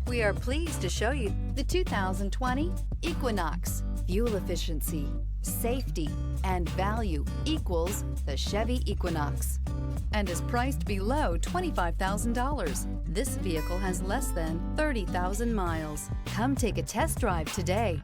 We are pleased to show you the 2020 Equinox. Fuel efficiency, safety, and value equals the Chevy Equinox and is priced below $25,000. This vehicle has less than 30,000 miles. Come take a test drive today.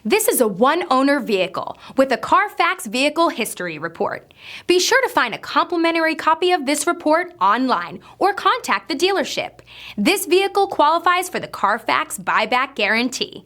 This is a one-owner vehicle with a Carfax Vehicle History Report. Be sure to find a complimentary copy of this report online or contact the dealership. This vehicle qualifies for the Carfax Buyback Guarantee.